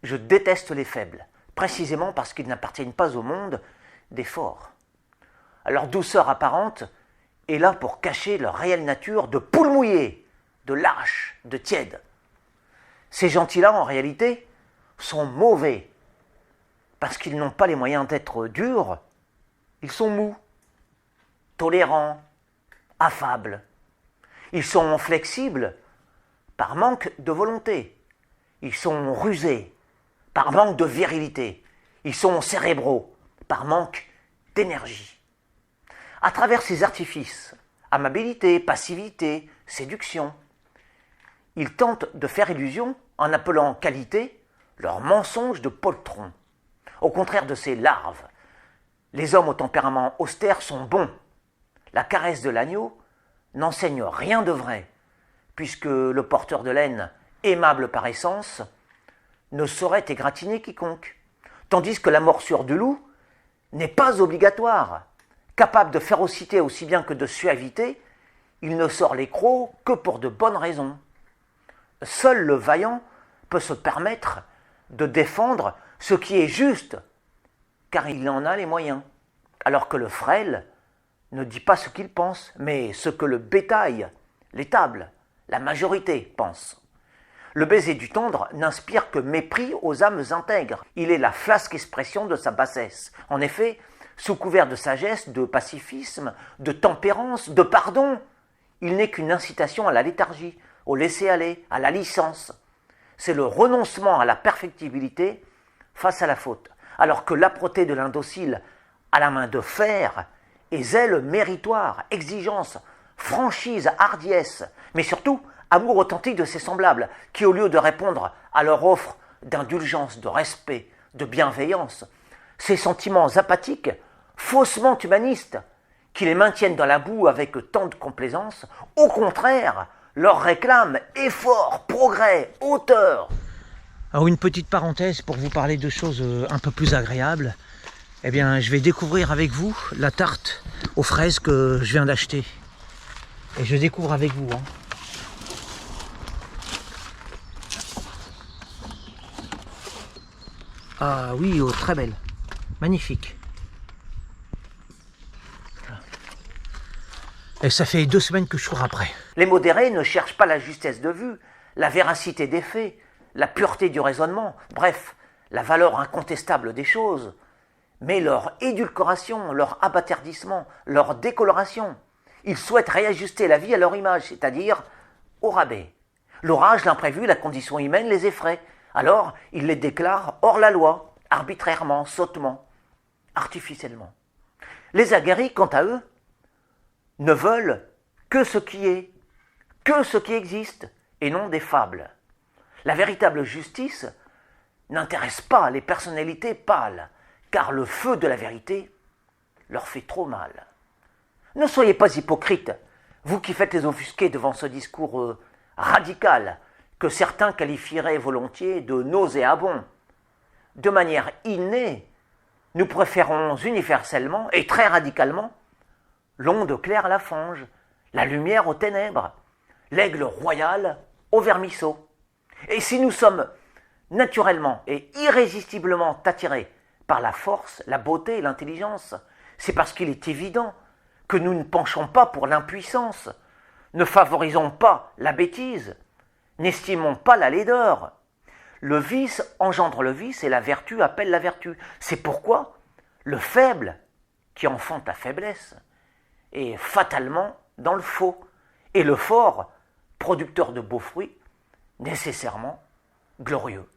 Je déteste les faibles, précisément parce qu'ils n'appartiennent pas au monde des forts. Leur douceur apparente est là pour cacher leur réelle nature de poule mouillée, de lâche, de tiède. Ces gentils-là, en réalité, sont mauvais, parce qu'ils n'ont pas les moyens d'être durs, ils sont mous, tolérants, affables. Ils sont flexibles par manque de volonté. Ils sont rusés par manque de virilité. Ils sont cérébraux par manque d'énergie. À travers ces artifices, amabilité, passivité, séduction, ils tentent de faire illusion en appelant qualité leur mensonge de poltron. Au contraire de ces larves, les hommes au tempérament austère sont bons. La caresse de l'agneau n'enseigne rien de vrai, puisque le porteur de laine, aimable par essence, ne saurait égratigner quiconque, tandis que la morsure du loup n'est pas obligatoire. Capable de férocité aussi bien que de suavité, il ne sort les crocs que pour de bonnes raisons. Seul le vaillant peut se permettre de défendre ce qui est juste, car il en a les moyens, alors que le frêle ne dit pas ce qu'il pense, mais ce que le bétail, l'étable, la majorité pense. Le baiser du tendre n'inspire que mépris aux âmes intègres. Il est la flasque expression de sa bassesse. En effet, sous couvert de sagesse, de pacifisme, de tempérance, de pardon, il n'est qu'une incitation à la léthargie, au laisser-aller, à la licence. C'est le renoncement à la perfectibilité face à la faute, alors que l'âpreté de l'indocile à la main de fer est zèle méritoire, exigence, franchise, hardiesse, mais surtout amour authentique de ses semblables, qui au lieu de répondre à leur offre d'indulgence, de respect, de bienveillance, ces sentiments apathiques, faussement humanistes, qui les maintiennent dans la boue avec tant de complaisance, au contraire, leur réclament effort, progrès, hauteur. Alors une petite parenthèse pour vous parler de choses un peu plus agréables. Eh bien, je vais découvrir avec vous la tarte aux fraises que je viens d'acheter. Et je découvre avec vous. Ah oui, oh, très belle. Magnifique. Et ça fait 2 semaines que je cours après. Les modérés ne cherchent pas la justesse de vue, la véracité des faits, la pureté du raisonnement, bref, la valeur incontestable des choses, mais leur édulcoration, leur abâtardissement, leur décoloration. Ils souhaitent réajuster la vie à leur image, c'est-à-dire au rabais. L'orage, l'imprévu, la condition humaine les effraie. Alors, ils les déclarent hors la loi, arbitrairement, sottement, artificiellement. Les aguerris, quant à eux, ne veulent que ce qui est, que ce qui existe, et non des fables. La véritable justice n'intéresse pas les personnalités pâles, car le feu de la vérité leur fait trop mal. Ne soyez pas hypocrites, vous qui faites les offusqués devant ce discours radical, que certains qualifieraient volontiers de nauséabond. De manière innée, nous préférons universellement et très radicalement l'onde claire à la fange, la lumière aux ténèbres, l'aigle royal au vermisseau. Et si nous sommes naturellement et irrésistiblement attirés par la force, la beauté et l'intelligence, c'est parce qu'il est évident que nous ne penchons pas pour l'impuissance, ne favorisons pas la bêtise, n'estimons pas la laideur. Le vice engendre le vice et la vertu appelle la vertu. C'est pourquoi le faible, qui enfante la faiblesse, est fatalement dans le faux, et le fort, producteur de beaux fruits, nécessairement glorieux.